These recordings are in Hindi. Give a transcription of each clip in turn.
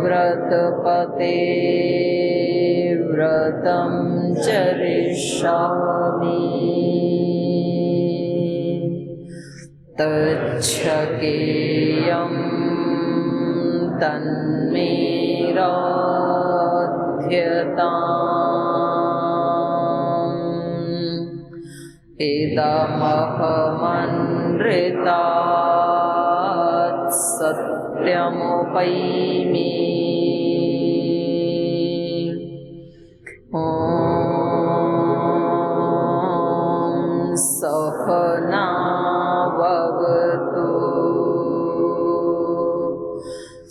व्रतपते व्रतं चरिष्यामि तच्छकेयं तन्मे राध्यताम् इदमहमनृतात् सत्यमुपैमि सहनाववतु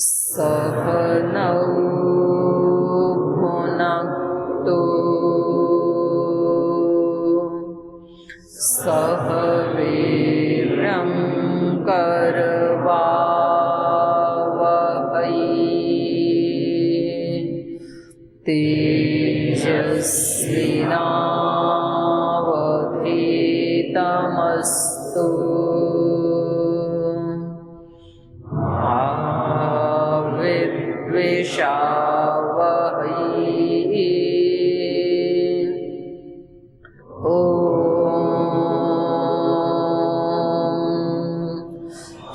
सहनौ भुनक्तु सह वीर्यं करवावहै तेजस्विनावधीतमस्तु मा विद्विषावहै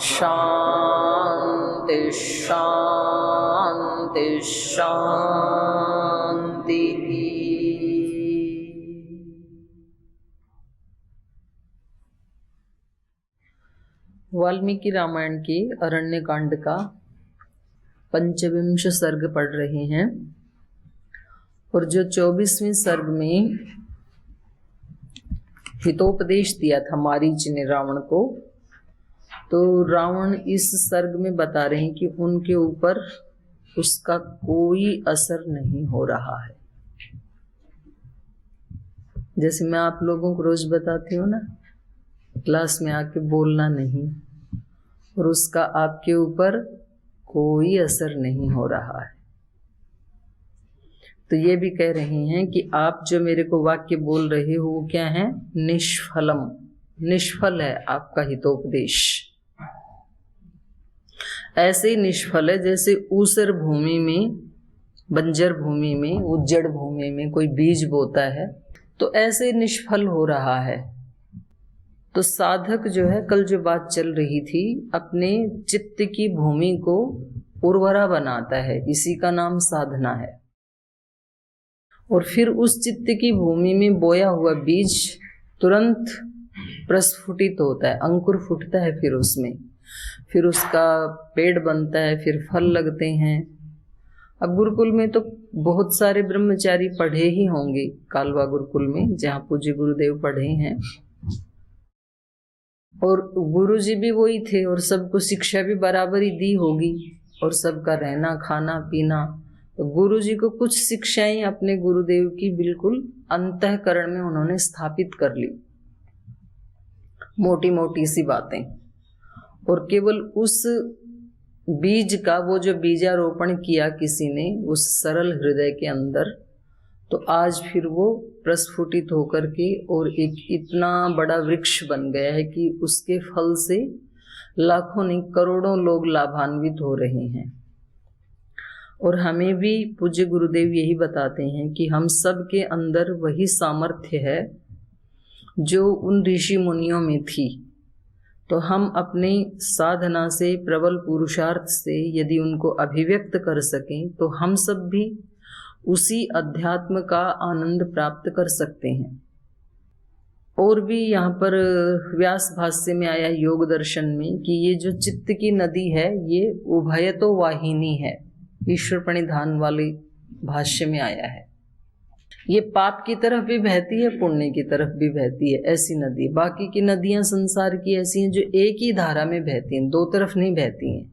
शांति शांति शांति। वाल्मीकि रामायण के अरण्य कांड का 25वां सर्ग पढ़ रहे हैं और जो 24वें सर्ग में हितोपदेश दिया था मारीच ने रावण को, तो रावण इस सर्ग में बता रहे हैं कि उनके ऊपर उसका कोई असर नहीं हो रहा है। जैसे मैं आप लोगों को रोज बताती हूँ ना, क्लास में आके बोलना नहीं, और उसका आपके ऊपर कोई असर नहीं हो रहा है। तो ये भी कह रहे हैं कि आप जो मेरे को वाक्य बोल रहे हो वो क्या है? निष्फलम, निष्फल है आपका हितोपदेश। ऐसे ही निष्फल है जैसे ऊसर भूमि में, बंजर भूमि में, उज्जड़ भूमि में कोई बीज बोता है, तो ऐसे निष्फल हो रहा है। तो साधक जो है, कल जो बात चल रही थी, अपने चित्त की भूमि को उर्वरा बनाता है, इसी का नाम साधना है। और फिर उस चित्त की भूमि में बोया हुआ बीज तुरंत प्रस्फुटित होता है, अंकुर फूटता है, फिर उसका पेड़ बनता है, फिर फल लगते हैं। अब गुरुकुल में तो बहुत सारे ब्रह्मचारी पढ़े ही होंगे, कालवा गुरुकुल में जहाँ पूज्य गुरुदेव पढ़े हैं, और गुरु जी भी वही थे और सबको शिक्षा भी बराबर ही दी होगी, और सबका रहना खाना पीना। तो गुरु जी को कुछ शिक्षाएं अपने गुरुदेव की बिल्कुल अंतःकरण में उन्होंने स्थापित कर ली, मोटी मोटी सी बातें, और केवल उस बीज का, वो जो बीजारोपण किया किसी ने उस सरल हृदय के अंदर, तो आज फिर वो प्रस्फुटित होकर के और एक इतना बड़ा वृक्ष बन गया है कि उसके फल से लाखों नहीं करोड़ों लोग लाभान्वित हो रहे हैं। और हमें भी पूज्य गुरुदेव यही बताते हैं कि हम सब के अंदर वही सामर्थ्य है जो उन ऋषि मुनियों में थी। तो हम अपने साधना से, प्रबल पुरुषार्थ से यदि उनको अभिव्यक्त कर सकें, तो हम सब भी उसी अध्यात्म का आनंद प्राप्त कर सकते हैं। और भी यहाँ पर व्यास भाष्य में आया योग दर्शन में कि ये जो चित्त की नदी है ये उभयतो वाहिनी है, ईश्वर प्रणिधान वाले भाष्य में आया है ये पाप की तरफ भी बहती है, पुण्य की तरफ भी बहती है, ऐसी नदी। बाकी की नदियां संसार की ऐसी हैं जो एक ही धारा में बहती हैं, दो तरफ नहीं बहती हैं।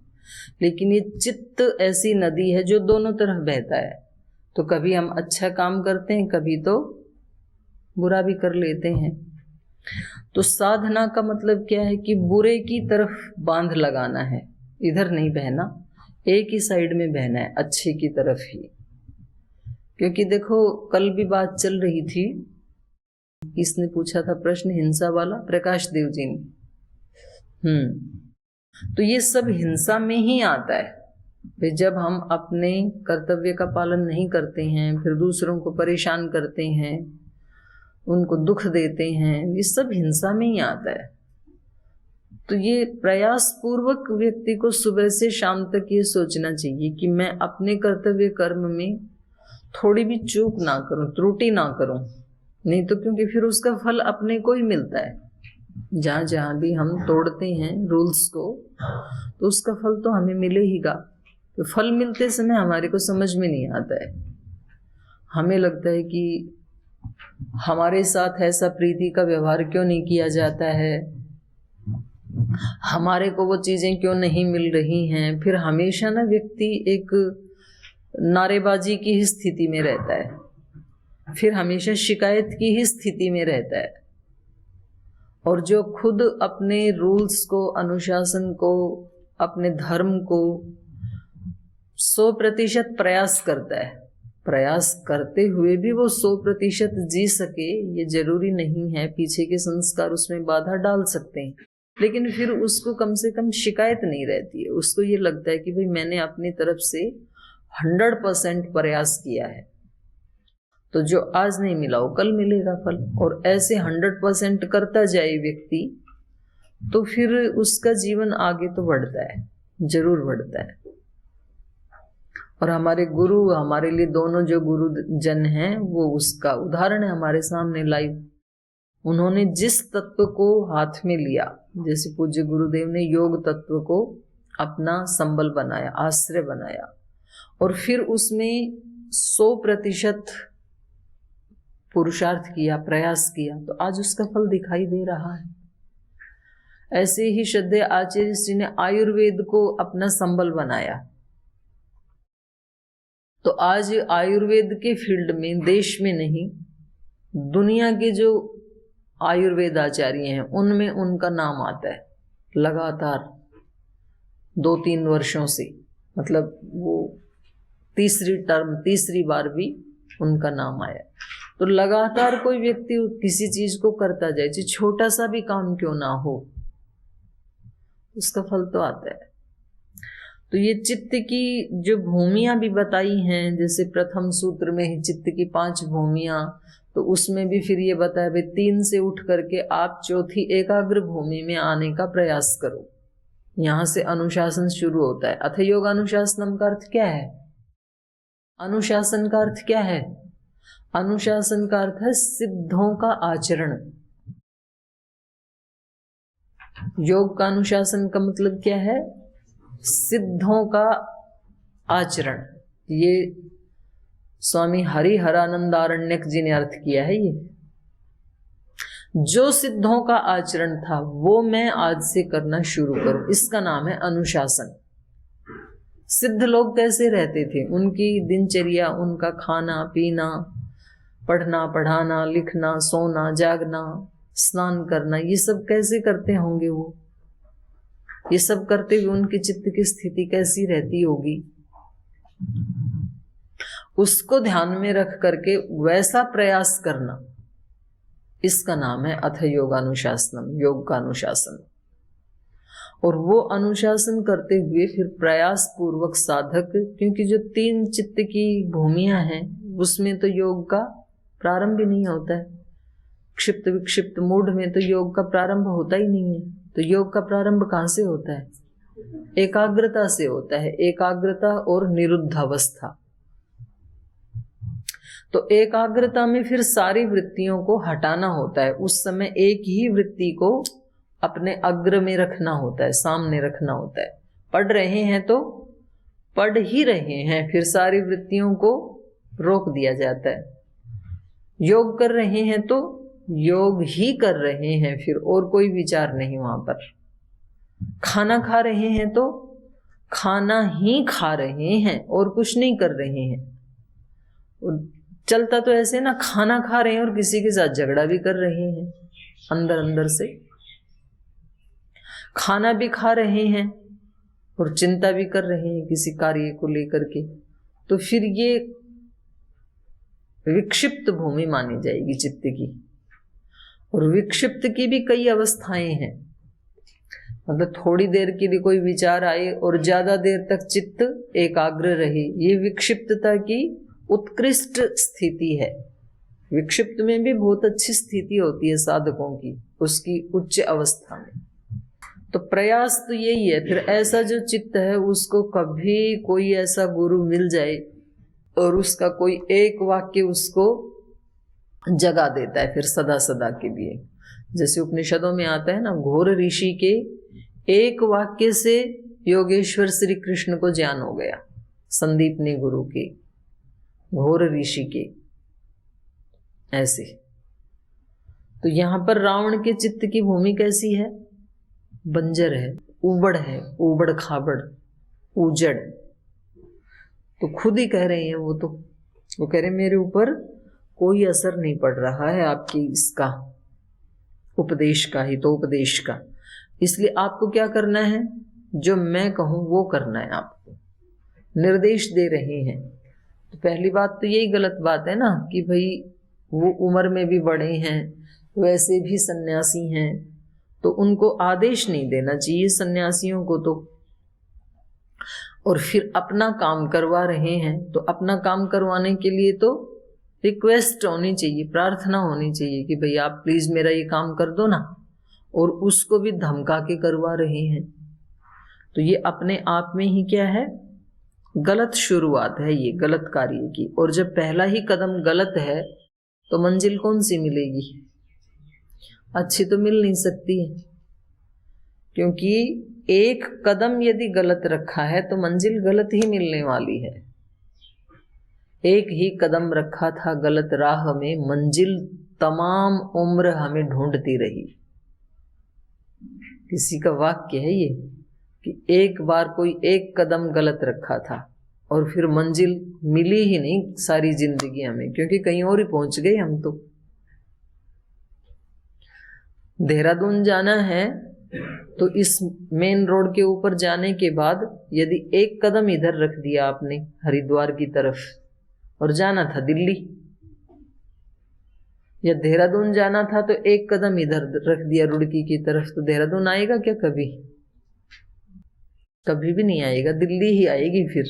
लेकिन ये चित्त ऐसी नदी है जो दोनों तरफ बहता है। तो कभी हम अच्छा काम करते हैं, कभी तो बुरा भी कर लेते हैं। तो साधना का मतलब क्या है कि बुरे की तरफ बांध लगाना है, इधर नहीं बहना, एक ही साइड में बहना है, अच्छे की तरफ ही। क्योंकि देखो कल भी बात चल रही थी, किसने पूछा था प्रश्न, हिंसा वाला, प्रकाश देव जी ने। तो ये सब हिंसा में ही आता है। जब हम अपने कर्तव्य का पालन नहीं करते हैं, फिर दूसरों को परेशान करते हैं, उनको दुख देते हैं, ये सब हिंसा में ही आता है। तो ये प्रयास पूर्वक व्यक्ति को सुबह से शाम तक ये सोचना चाहिए कि मैं अपने कर्तव्य कर्म में थोड़ी भी चूक ना करूं, त्रुटि ना करूं। नहीं तो क्योंकि फिर उसका फल अपने को ही मिलता है। जहां जहां भी हम तोड़ते हैं रूल्स को, तो उसका फल तो हमें मिलेगा। तो फल मिलते समय हमारे को समझ में नहीं आता है। हमें लगता है कि हमारे साथ ऐसा प्रीति का व्यवहार क्यों नहीं किया जाता है, हमारे को वो चीजें क्यों नहीं मिल रही हैं। फिर हमेशा ना व्यक्ति एक नारेबाजी की ही स्थिति में रहता है, फिर हमेशा शिकायत की ही स्थिति में रहता है। और जो खुद अपने रूल्स को, अनुशासन को, अपने धर्म को 100% प्रयास करता है, प्रयास करते हुए भी वो 100% जी सके ये जरूरी नहीं है, पीछे के संस्कार उसमें बाधा डाल सकते हैं। लेकिन फिर उसको कम से कम शिकायत नहीं रहती है, उसको ये लगता है कि भाई मैंने अपनी तरफ से 100% प्रयास किया है, तो जो आज नहीं मिला वो कल मिलेगा फल। और ऐसे 100% करता जाए व्यक्ति, तो फिर उसका जीवन आगे तो बढ़ता है, जरूर बढ़ता है। और हमारे गुरु, हमारे लिए दोनों जो गुरु जन हैं, वो उसका उदाहरण है हमारे सामने लाइव। उन्होंने जिस तत्व को हाथ में लिया, जैसे पूज्य गुरुदेव ने योग तत्व को अपना संबल बनाया, आश्रय बनाया, और फिर उसमें 100% पुरुषार्थ किया, प्रयास किया, तो आज उसका फल दिखाई दे रहा है। ऐसे ही श्रद्धेय आचार्य श्री ने आयुर्वेद को अपना संबल बनाया, तो आज आयुर्वेद के फील्ड में देश में नहीं, दुनिया के जो आयुर्वेद आचार्य हैं उनमें उनका नाम आता है लगातार 2-3 वर्षों से। मतलब वो तीसरी बार भी उनका नाम आया। तो लगातार कोई व्यक्ति किसी चीज को करता जाए, चाहे छोटा सा भी काम क्यों ना हो, उसका फल तो आता है। तो ये चित्त की जो भूमियां भी बताई हैं, जैसे प्रथम सूत्र में ही चित्त की 5 भूमियां, तो उसमें भी फिर ये बताया भाई 3 से उठ करके आप चौथी एकाग्र भूमि में आने का प्रयास करो। यहां से अनुशासन शुरू होता है। अथ योग अनुशासनम का अर्थ क्या है? अनुशासन का अर्थ क्या है? अनुशासन का अर्थ है सिद्धों का आचरण। योग का अनुशासन का मतलब क्या है? सिद्धों का आचरण। ये स्वामी हरिहरानंदारण्यक जी ने अर्थ किया है। ये जो सिद्धों का आचरण था वो मैं आज से करना शुरू करूं, इसका नाम है अनुशासन। सिद्ध लोग कैसे रहते थे, उनकी दिनचर्या, उनका खाना पीना, पढ़ना पढ़ाना, लिखना, सोना जागना, स्नान करना, ये सब कैसे करते होंगे वो? ये सब करते हुए उनकी चित्त की स्थिति कैसी रहती होगी? उसको ध्यान में रख करके वैसा प्रयास करना, इसका नाम है अथ योगानुशासनम, योग का अनुशासन। और वो अनुशासन करते हुए फिर प्रयास पूर्वक साधक, क्योंकि जो 3 चित्त की भूमियां हैं उसमें तो योग का प्रारंभ ही नहीं होता है। क्षिप्त विक्षिप्त मूड में तो योग का प्रारंभ होता ही नहीं है। तो योग का प्रारंभ कहां से होता है? एकाग्रता से होता है। एकाग्रता और निरुद्ध अवस्था। तो एकाग्रता में फिर सारी वृत्तियों को हटाना होता है। उस समय एक ही वृत्ति को अपने अग्र में रखना होता है, सामने रखना होता है। पढ़ रहे हैं तो पढ़ ही रहे हैं, फिर सारी वृत्तियों को रोक दिया जाता है। योग कर रहे हैं तो योग ही कर रहे हैं, फिर और कोई विचार नहीं वहां पर। खाना खा रहे हैं तो खाना ही खा रहे हैं और कुछ नहीं कर रहे हैं। और चलता तो ऐसे ना, खाना खा रहे हैं और किसी के साथ झगड़ा भी कर रहे हैं अंदर अंदर से। खाना भी खा रहे हैं और चिंता भी कर रहे हैं किसी कार्य को लेकर के, तो फिर ये विक्षिप्त भूमि मानी जाएगी चित्त की। और विक्षिप्त की भी कई अवस्थाएं हैं, मतलब थोड़ी देर के लिए कोई विचार आए और ज्यादा देर तक चित्त एकाग्र रहे, ये विक्षिप्तता की उत्कृष्ट स्थिति है। विक्षिप्त में भी बहुत अच्छी स्थिति होती है साधकों की, उसकी उच्च अवस्था में। तो प्रयास तो यही है, फिर ऐसा जो चित्त है उसको कभी कोई ऐसा गुरु मिल जाए और उसका कोई एक वाक्य उसको जगा देता है फिर सदा सदा के लिए। जैसे उपनिषदों में आता है ना, घोर ऋषि के एक वाक्य से योगेश्वर श्री कृष्ण को ज्ञान हो गया, संदीपनी गुरु के, घोर ऋषि के। ऐसे तो यहां पर रावण के चित्त की भूमि कैसी है? बंजर है, उबड़ है, उबड़ खाबड़, उजड़। तो खुद ही कह रहे हैं वो कह रहे मेरे ऊपर कोई असर नहीं पड़ रहा है आपकी इसका उपदेश का, हितोपदेश का। इसलिए आपको क्या करना है? जो मैं कहूं वो करना है, आपको निर्देश दे रहे हैं। तो पहली बात तो यही गलत बात है ना कि भाई वो उम्र में भी बड़े हैं, वैसे भी सन्यासी हैं, तो उनको आदेश नहीं देना चाहिए सन्यासियों को तो। और फिर अपना काम करवा रहे हैं, तो अपना काम करवाने के लिए तो रिक्वेस्ट होनी चाहिए, प्रार्थना होनी चाहिए कि भाई आप प्लीज मेरा ये काम कर दो ना, और उसको भी धमका के करवा रहे हैं। तो ये अपने आप में ही क्या है? गलत शुरुआत है ये, गलत कार्य की। और जब पहला ही कदम गलत है तो मंजिल कौन सी मिलेगी? अच्छी तो मिल नहीं सकती है, क्योंकि एक कदम यदि गलत रखा है तो मंजिल गलत ही मिलने वाली है। एक ही कदम रखा था गलत राह में, मंजिल तमाम उम्र हमें ढूंढती रही। किसी का वाक्य है ये कि एक बार कोई एक कदम गलत रखा था और फिर मंजिल मिली ही नहीं सारी जिंदगी हमें, क्योंकि कहीं और ही पहुंच गए हम। तो देहरादून जाना है तो इस मेन रोड के ऊपर जाने के बाद यदि एक कदम इधर रख दिया आपने हरिद्वार की तरफ, और जाना था दिल्ली, या देहरादून जाना था तो एक कदम इधर रख दिया रुड़की की तरफ, तो देहरादून आएगा क्या? कभी भी नहीं आएगा, दिल्ली ही आएगी। फिर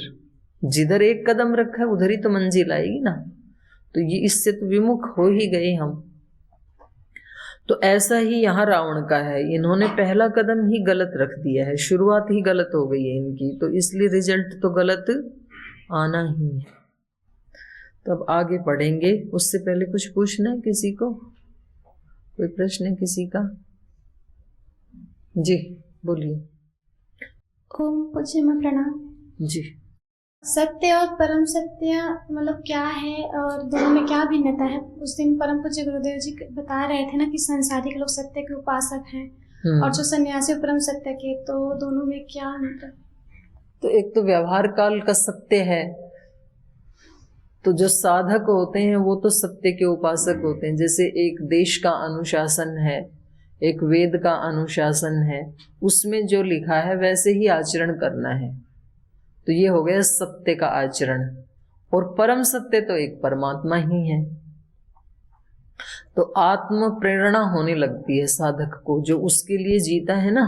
जिधर एक कदम रखा है उधर ही तो मंजिल आएगी ना। तो ये इससे तो विमुख हो ही गए हम। तो ऐसा ही यहाँ रावण का है, इन्होंने पहला कदम ही गलत रख दिया है, शुरुआत ही गलत हो गई है इनकी, तो इसलिए रिजल्ट तो गलत आना ही है। तो अब आगे पढ़ेंगे, उससे पहले कुछ पूछना है किसी को? कोई प्रश्न है किसी का? जी बोलिए। ओम पूज्य मां प्रणाम जी। सत्य और परम सत्य मतलब क्या है और दोनों में क्या भिन्नता है? उस दिन परम पूज्य गुरुदेव जी बता रहे थे ना कि संसारिक लोग सत्य के उपासक हैं और जो सन्यासी परम सत्य के, तो दोनों में क्या मतलब? तो एक तो व्यवहार काल का सत्य है, तो जो साधक होते हैं वो तो सत्य के उपासक होते हैं। जैसे एक देश का अनुशासन है, एक वेद का अनुशासन है, उसमें जो लिखा है वैसे ही आचरण करना है, तो ये हो गया सत्य का आचरण। और परम सत्य तो एक परमात्मा ही है। तो आत्म प्रेरणा होने लगती है साधक को, जो उसके लिए जीता है ना,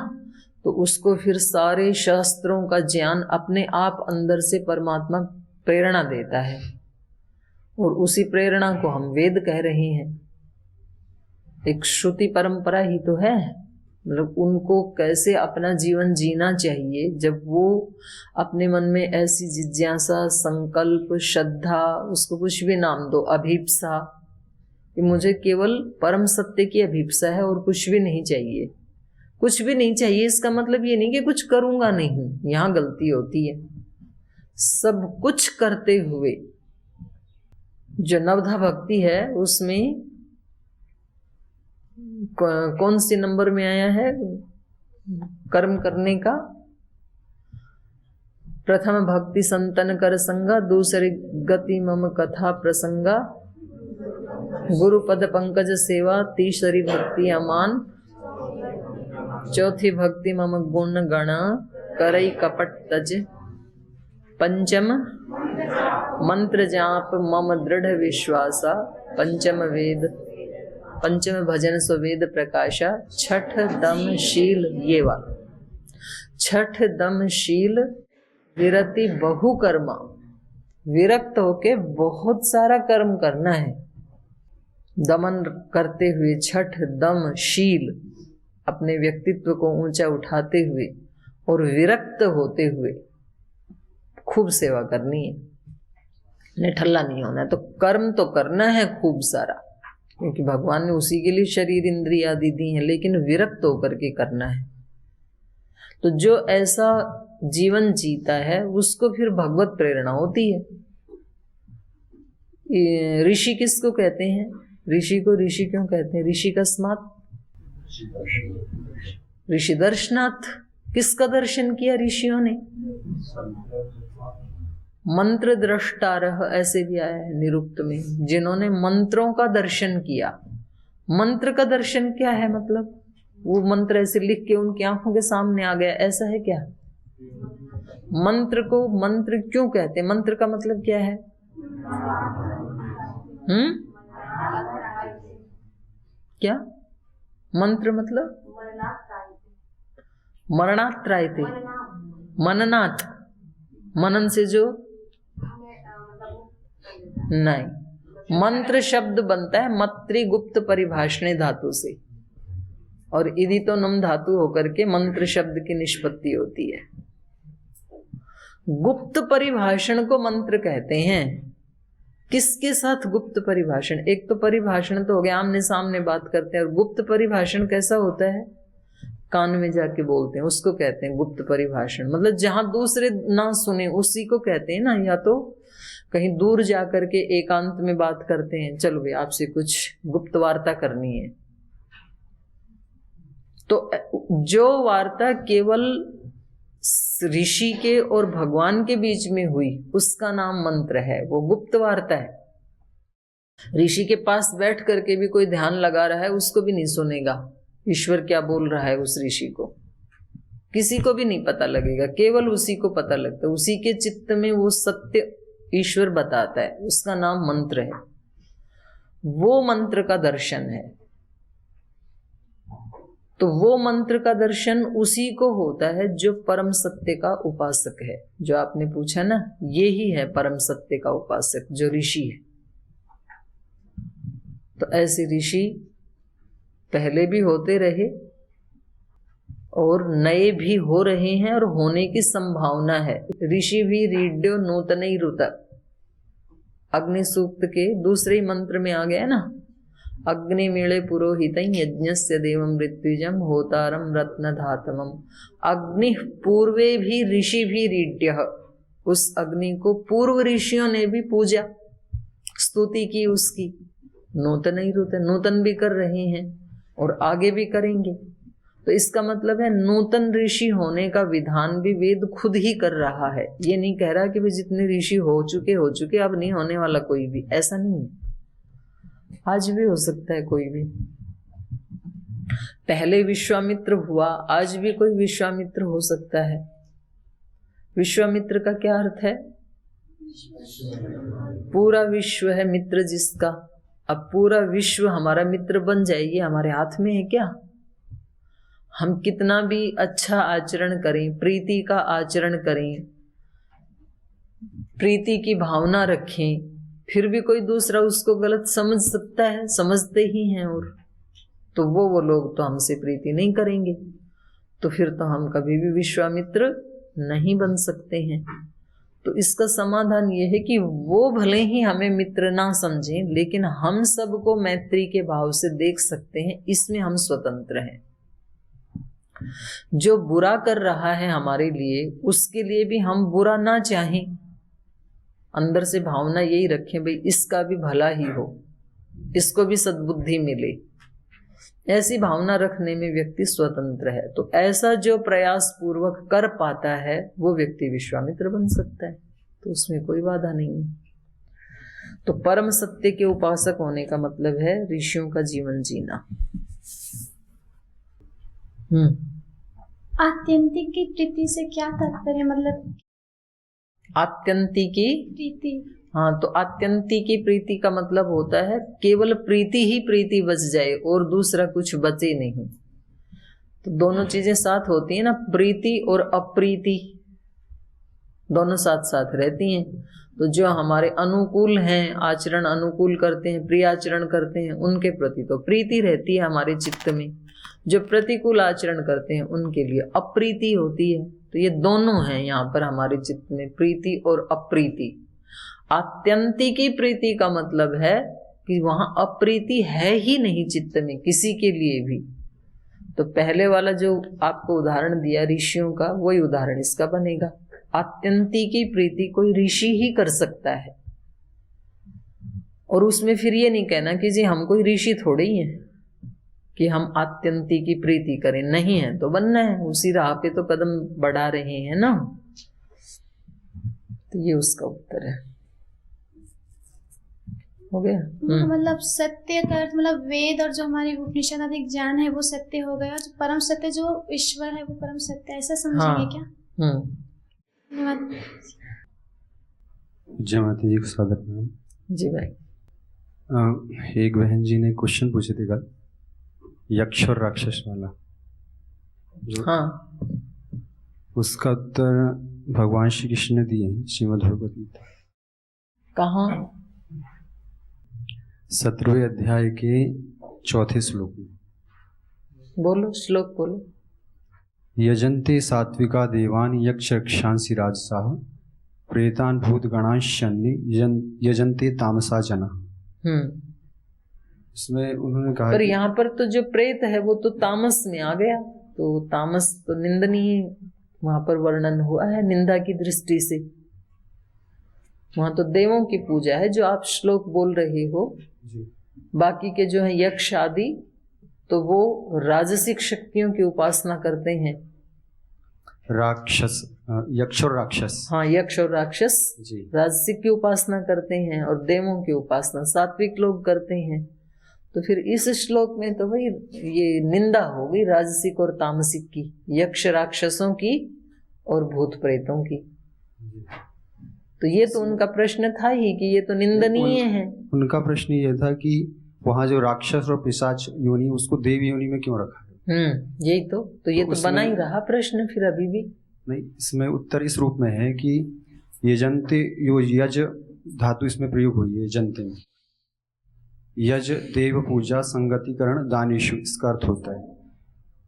तो उसको फिर सारे शास्त्रों का ज्ञान अपने आप अंदर से परमात्मा प्रेरणा देता है, और उसी प्रेरणा को हम वेद कह रहे हैं। एक श्रुति परंपरा ही तो है, मतलब उनको कैसे अपना जीवन जीना चाहिए। जब वो अपने मन में ऐसी जिज्ञासा, संकल्प, श्रद्धा, उसको कुछ भी नाम दो, अभीप्सा, कि मुझे केवल परम सत्य की अभीप्सा है और कुछ भी नहीं चाहिए। कुछ भी नहीं चाहिए इसका मतलब ये नहीं कि कुछ करूंगा नहीं, यहां गलती होती है। सब कुछ करते हुए जो नवधा भक्ति है उसमें कौन सी नंबर में आया है कर्म करने का? प्रथम भक्ति संतन कर संगा, दूसरी गति मम कथा प्रसंगा, गुरुपद पंकज सेवा, तीसरी भक्ति अमान, चौथी भक्ति मम गुण गण करई कपट तज, पंचम मंत्र जाप मम दृढ़ विश्वासा, पंचम भजन स्ववेद प्रकाशा, छठ दम शील, ये वाला छठ दम शील विरति बहु कर्मा, विरक्त होके बहुत सारा कर्म करना है। दमन करते हुए, छठ दम शील, अपने व्यक्तित्व को ऊंचा उठाते हुए और विरक्त होते हुए खूब सेवा करनी है, निठल्ला नहीं होना है। तो कर्म तो करना है खूब सारा, क्योंकि भगवान ने उसी के लिए शरीर इंद्रिय आदि दी हैं, लेकिन विरक्त होकर के करना है। तो जो ऐसा जीवन जीता है उसको फिर भगवत प्रेरणा होती है। ऋषि किसको कहते हैं? ऋषि को ऋषि क्यों कहते हैं? ऋषि कस्मात, ऋषि दर्शनाथ। किसका दर्शन किया ऋषियों ने? मंत्र दृष्टारह, ऐसे भी आया है निरुक्त में, जिन्होंने मंत्रों का दर्शन किया। मंत्र का दर्शन क्या है? मतलब वो मंत्र ऐसे लिख के उनकी आंखों के सामने आ गया, ऐसा है क्या? मंत्र को मंत्र क्यों कहते हैं? मंत्र का मतलब क्या है? क्या मंत्र मतलब? मरणात्रायते, मननाथ, मनन से जो नहीं, मंत्र शब्द बनता है मत्री गुप्त परिभाषणे धातु से, और इदि तो नम धातु होकर के मंत्र शब्द की निष्पत्ति होती है। गुप्त परिभाषण को मंत्र कहते हैं। किसके साथ गुप्त परिभाषण? एक तो परिभाषण तो हो गया, आमने सामने बात करते हैं, और गुप्त परिभाषण कैसा होता है? कान में जाके बोलते हैं, उसको कहते हैं गुप्त परिभाषण। मतलब जहां दूसरे ना सुने उसी को कहते हैं ना। या तो कहीं दूर जाकर के एकांत में बात करते हैं, चलो भाई आपसे कुछ गुप्त वार्ता करनी है, तो जो वार्ता केवल ऋषि के और भगवान के बीच में हुई उसका नाम मंत्र है, वो गुप्त वार्ता है। ऋषि के पास बैठ करके भी कोई ध्यान लगा रहा है, उसको भी नहीं सुनेगा ईश्वर क्या बोल रहा है। उस ऋषि को किसी को भी नहीं पता लगेगा, केवल उसी को पता लगता है। उसी के चित्त में वो सत्य ईश्वर बताता है, उसका नाम मंत्र है। वो मंत्र का दर्शन है। तो वो मंत्र का दर्शन उसी को होता है जो परम सत्य का उपासक है। जो आपने पूछा ना, ये ही है परम सत्य का उपासक, जो ऋषि है। तो ऐसे ऋषि पहले भी होते रहे और नए भी हो रहे हैं और होने की संभावना है। ऋषि भी रीड्यो नूतन ही रुत, अग्नि सूक्त के दूसरे ही मंत्र में आ गया ना, अग्नि मीले पुरोहित यज्ञस्य देवम मृत्युजम होतारम रत्न धातमम। अग्नि पूर्वे भी ऋषि भी रीड्य, उस अग्नि को पूर्व ऋषियों ने भी पूजा, स्तुति की उसकी। नूतन ही रुत, नूतन भी कर रहे हैं और आगे भी करेंगे। तो इसका मतलब है नूतन ऋषि होने का विधान भी वेद खुद ही कर रहा है। ये नहीं कह रहा कि भाई जितने ऋषि हो चुके अब नहीं होने वाला कोई भी, ऐसा नहीं है। आज भी हो सकता है कोई भी। पहले विश्वामित्र हुआ, आज भी कोई विश्वामित्र हो सकता है। विश्वामित्र का क्या अर्थ है? पूरा विश्व है मित्र जिसका। अब पूरा विश्व हमारा मित्र बन जाए, ये हमारे हाथ में है क्या? हम कितना भी अच्छा आचरण करें, प्रीति का आचरण करें, प्रीति की भावना रखें, फिर भी कोई दूसरा उसको गलत समझ सकता है, समझते ही हैं। और तो वो लोग तो हमसे प्रीति नहीं करेंगे, तो फिर तो हम कभी भी विश्वामित्र नहीं बन सकते हैं। तो इसका समाधान ये है कि वो भले ही हमें मित्र ना समझें, लेकिन हम सबको मैत्री के भाव से देख सकते हैं, इसमें हम स्वतंत्र हैं। जो बुरा कर रहा है हमारे लिए, उसके लिए भी हम बुरा ना चाहें, अंदर से भावना यही रखें भाई इसका भी भला ही हो, इसको भी सद्बुद्धि मिले, ऐसी भावना रखने में व्यक्ति स्वतंत्र है। तो ऐसा जो प्रयास पूर्वक कर पाता है वो व्यक्ति विश्वामित्र बन सकता है, तो उसमें कोई बाधा नहीं है। तो परम सत्य के उपासक होने का मतलब है ऋषियों का जीवन जीना। आत्यंतिक की प्रीति से क्या तात्पर्य, मतलब आत्यंतिक की प्रीति? हाँ, तो आत्यंतिक की प्रीति का मतलब होता है केवल प्रीति ही प्रीति बच जाए और दूसरा कुछ बचे नहीं। तो दोनों चीजें साथ होती है ना, प्रीति और अप्रीति दोनों साथ साथ रहती हैं। तो जो हमारे अनुकूल हैं, आचरण अनुकूल करते हैं, प्रिय आचरण करते हैं, उनके प्रति तो प्रीति रहती है हमारे चित्त में। जो प्रतिकूल आचरण करते हैं उनके लिए अप्रीति होती है। तो ये दोनों हैं यहाँ पर हमारे चित्त में, प्रीति और अप्रीति। आत्यंतिकी प्रीति का मतलब है कि वहां अप्रीति है ही नहीं चित्त में किसी के लिए भी। तो पहले वाला जो आपको उदाहरण दिया ऋषियों का, वही उदाहरण इसका बनेगा। आत्यंतिकी प्रीति कोई ऋषि ही कर सकता है, और उसमें फिर ये नहीं कहना कि जी हम कोई ऋषि थोड़े ही हैं कि हम आत्यंतिकी प्रीति करें, नहीं है तो बनना है, उसी राह पे तो कदम बढ़ा रहे हैं ना। तो ये उसका उत्तर है। हो गया? मतलब सत्य का अर्थ मतलब वेद और जो हमारी उपनिषद आदि ज्ञान है वो सत्य हो गया, और जो परम सत्य जो ईश्वर है वो परम सत्य, ऐसा समझेंगे क्या? धन्यवाद। जय माता जी को सादर प्रणाम। जी भाई। एक बहन जी ने क्वेश्चन पूछे थे कल, यक्ष और राक्षस वाला। हाँ, उसका उत्तर भगवान श्री कृष्ण ने दिए हैं श्रीमद् भगवद गीता। कहाँ? 17वें अध्याय के 4थे श्लोक में। बोलो, श्लोक बोलो। यजन्ते सात्विका देवान यक्ष रक्षांसि राजसाः प्रेतान भूतगणांश्यन्ये यजन्ते तामसा जना। इसमें उन्होंने कहा पर यहाँ पर तो जो प्रेत है वो तो तामस में आ गया, तो तामस तो निंदनीय वहां पर वर्णन हुआ है निंदा की दृष्टि से। वहां तो देवों की पूजा है जो आप श्लोक बोल रहे हो जी। बाकी के जो है यक्ष आदि, तो वो राजसिक शक्तियों की उपासना करते हैं। राक्षस, यक्ष और राक्षस। हाँ, यक्ष और राक्षस जी। राजसिक की उपासना करते हैं और देवों की उपासना सात्विक लोग करते हैं। तो फिर इस श्लोक में तो भाई ये निंदा हो गई राजसिक और तामसिक की, यक्ष राक्षसों की और भूत प्रेतों की। तो ये तो उनका प्रश्न था ही कि ये तो निंदनीय है। उनका प्रश्न ये था कि वहाँ जो राक्षस और पिशाच योनि, उसको देव योनि में क्यों रखा है? यही तो ये तो बना ही रहा प्रश्न फिर अभी भी। नहीं, इसमें उत्तर इस रूप में है कि यजन्ते, यो यज धातु इसमें प्रयोग हुई है यजन्ते में। यज देव पूजा संगतिकरण दानेषु, इसका अर्थ होता है।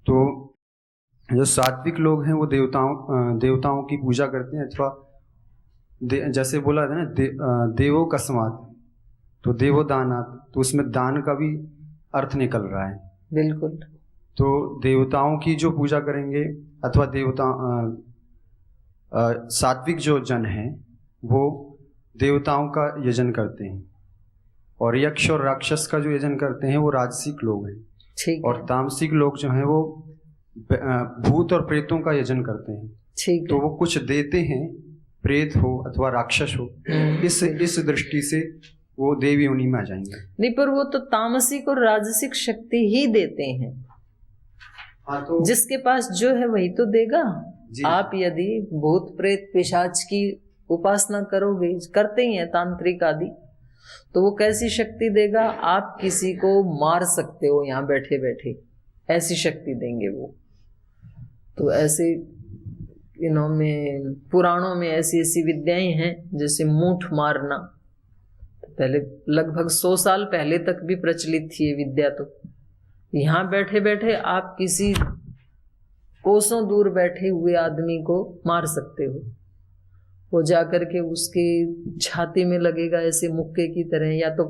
तो जो सात्विक लोग हैं वो देवताओं की पूजा करते हैं, अथवा जैसे बोला था ना देवो कस्मात्, तो देवो दानात्, तो उसमें दान का भी अर्थ निकल रहा है। बिल्कुल। तो देवताओं की जो पूजा करेंगे, अथवा सात्विक जो जन हैं वो देवताओं का यजन करते हैं, और यक्ष और राक्षस का जो यजन करते हैं वो राजसिक लोग हैं। ठीक। और तामसिक लोग जो हैं वो भूत और प्रेतों का यजन करते हैं। ठीक। तो वो कुछ देते हैं, प्रेत हो अथवा राक्षस हो, इस दृष्टि से वो देवी योनि में आ जाएंगे। नहीं, पर वो तो तामसिक और राजसिक शक्ति ही देते हैं। हाँ, तो जिसके पास जो है वही तो देगा। आप यदि भूत प्रेत पिशाच की उपासना करोगे, करते ही हैं तांत्रिक आदि, तो वो कैसी शक्ति देगा? आप किसी को मार सकते हो यहाँ बैठे बैठे, ऐसी शक्ति देंगे वो। तो ऐसे में पुराणों में ऐसी ऐसी विद्याएं हैं, जैसे मूठ मारना, पहले लगभग 100 साल पहले तक भी प्रचलित थी ये विद्या। तो यहाँ बैठे बैठे आप किसी कोसों दूर बैठे हुए आदमी को मार सकते हो। वो जाकर के उसके छाती में लगेगा ऐसे मुक्के की तरह, या तो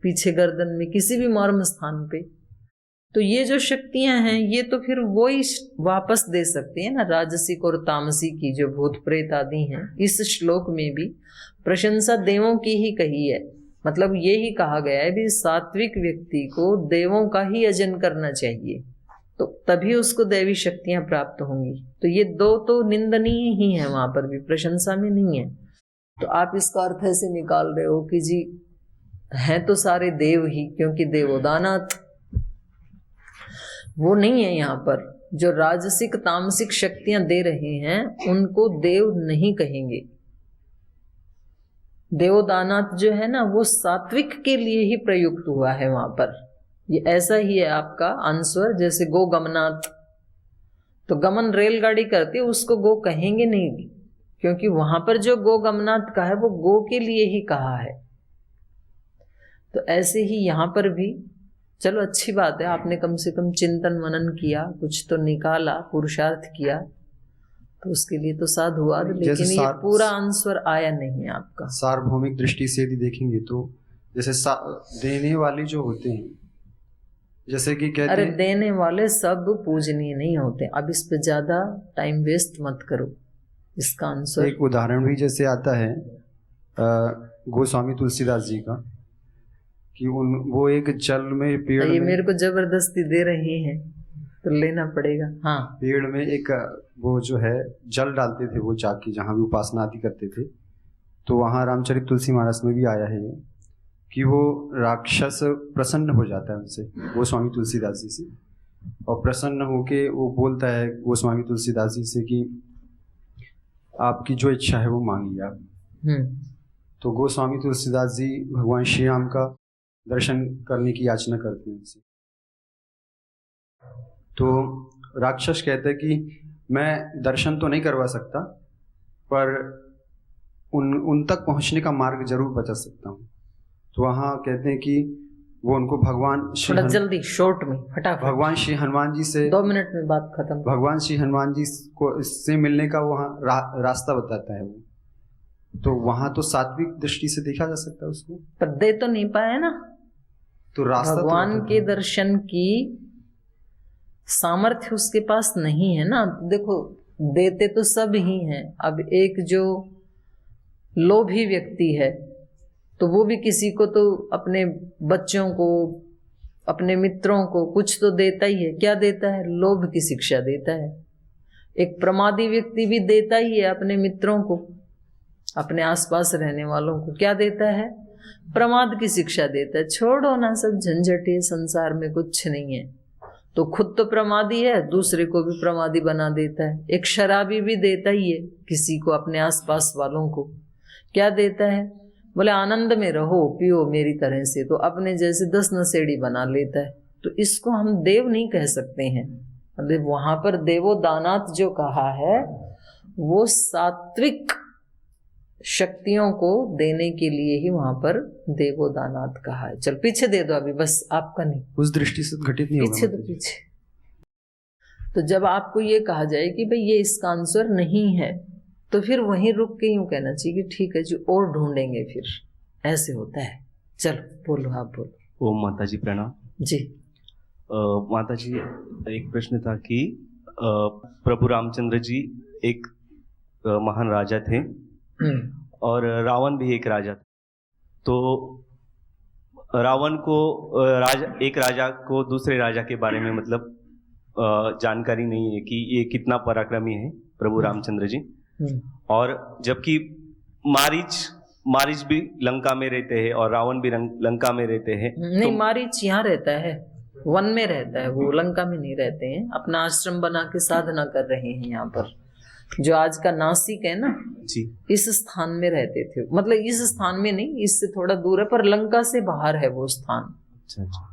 पीछे गर्दन में, किसी भी मर्म स्थान पे। तो ये जो शक्तियां हैं ये तो फिर वो ही वापस दे सकती है ना, राजसिक और तामसिक की जो भूत प्रेत आदि हैं। इस श्लोक में भी प्रशंसा देवों की ही कही है, मतलब ये ही कहा गया है भी सात्विक व्यक्ति को देवों का ही यजन करना चाहिए, तो तभी उसको दैवी शक्तियां प्राप्त होंगी। तो ये दो तो निंदनीय ही है, वहां पर भी प्रशंसा में नहीं है। तो आप इसका अर्थ ऐसे निकाल रहे हो कि जी हैं तो सारे देव ही, क्योंकि देवोदानाथ वो नहीं है। यहाँ पर जो राजसिक तामसिक शक्तियां दे रहे हैं उनको देव नहीं कहेंगे। देवोदानाथ जो है ना वो सात्विक के लिए ही प्रयुक्त हुआ है वहां पर। ये ऐसा ही है आपका आंसर, जैसे गो गमनाथ, तो गमन रेलगाड़ी करती है उसको गो कहेंगे नहीं, क्योंकि वहां पर जो गो गमनाथ का है वो गो के लिए ही कहा है। तो ऐसे ही यहाँ पर भी चलो अच्छी बात है, आपने कम से कम चिंतन मनन किया, कुछ तो निकाला, पुरुषार्थ किया, तो उसके लिए तो साधुवाद। लेकिन ये पूरा आंसर आया नहीं आपका। सार्वभौमिक दृष्टि से यदि देखेंगे तो जैसे देने वाले जो होते हैं, जैसे कि कहते अरे हैं, देने वाले सब पूजनीय नहीं होते। अब इस पे ज्यादा टाइम वेस्ट मत करो। इसका आंसर एक उदाहरण भी जैसे आता है गोस्वामी तुलसीदास जी का, कि वो एक जल में पेड़ ये में, मेरे को जबरदस्ती दे रहे हैं तो लेना पड़ेगा। हाँ, पेड़ में एक वो जो है जल डालते थे, वो जाके जहाँ भी उपासना आदि करते थे, तो वहाँ रामचरित तुलसी मानस में भी आया है कि वो राक्षस प्रसन्न हो जाता है उनसे, गोस्वामी तुलसीदास जी से, और प्रसन्न होके वो बोलता है गोस्वामी तुलसीदास जी से कि आपकी जो इच्छा है वो मांगिए आप। तो गोस्वामी तुलसीदास जी भगवान श्री राम का दर्शन करने की याचना करते हैं उनसे। तो राक्षस कहता है कि मैं दर्शन तो नहीं करवा सकता, पर उन तक पहुंचने का मार्ग जरूर बता सकता हूँ। तो वहाँ कहते हैं कि वो उनको भगवान थोड़ा जल्दी शॉर्ट में फटाफट, भगवान श्री हनुमान जी से 2 मिनट में बात खत्म। भगवान श्री हनुमान जी को इससे मिलने का वहाँ रास्ता बताता है वो। तो वहाँ तो सात्विक दृष्टि से देखा जा सकता है उसको, पर दे तो नहीं पाया ना, तो रास्ता भगवान तो के दर्शन की सामर्थ्य उसके पास नहीं है ना। देखो देते तो सब ही हैं। अब एक जो लोभी व्यक्ति है तो वो भी किसी को तो, अपने बच्चों को, अपने मित्रों को कुछ तो देता ही है। क्या देता है? लोभ की शिक्षा देता है। एक प्रमादी व्यक्ति भी देता ही है अपने मित्रों को, अपने आसपास रहने वालों को क्या देता है? प्रमाद की शिक्षा देता है। छोड़ो ना, सब झंझट है, संसार में कुछ नहीं है। तो खुद तो प्रमादी है, दूसरे को भी प्रमादी बना देता है। एक शराबी भी देता ही है किसी को, अपने आसपास वालों को क्या देता है? बोले आनंद में रहो, पियो मेरी तरह से। तो अपने जैसे 10 नशेड़ी बना लेता है। तो इसको हम देव नहीं कह सकते हैं। मतलब वहां पर देवोदानाथ जो कहा है वो सात्विक शक्तियों को देने के लिए ही वहां पर देवोदानाथ कहा है। चल पीछे दे दो अभी, बस आपका नहीं, उस दृष्टि से घटित नहीं होगा। पीछे तो पीछे। तो जब आपको ये कहा जाए कि भाई ये इसका आंसर नहीं है, तो फिर वहीं रुक के यूं कहना चाहिए कि ठीक है जी और ढूंढेंगे। फिर ऐसे होता है। चलो बोलो, आप बोलो। ओम माता जी प्रणाम जी। माता जी एक प्रश्न था कि प्रभु रामचंद्र जी एक महान राजा थे और रावण भी एक राजा था। तो रावण को एक राजा को दूसरे राजा के बारे में मतलब जानकारी नहीं है कि ये कितना पराक्रमी है प्रभु रामचंद्र जी। और जबकि मारीच भी लंका में रहते हैं और रावण भी लंका में रहते हैं। नहीं, मारीच यहाँ रहता है, वन में रहता है, वो लंका में नहीं रहते हैं। अपना आश्रम बना के साधना कर रहे हैं यहाँ पर, जो आज का नासिक है ना जी, इस स्थान में रहते थे। मतलब इस स्थान में नहीं, इससे थोड़ा दूर है, पर लंका से बाहर है वो स्थान। अच्छा।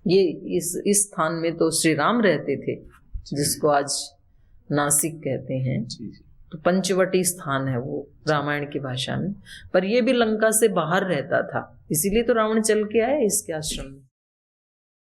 ये इस स्थान में तो श्री राम रहते थे, जिसको आज नासिक कहते हैं। जी। तो पंचवटी स्थान है वो रामायण की भाषा में। पर ये भी लंका से बाहर रहता था, इसीलिए तो रावण चल के आया इसके आश्रम में।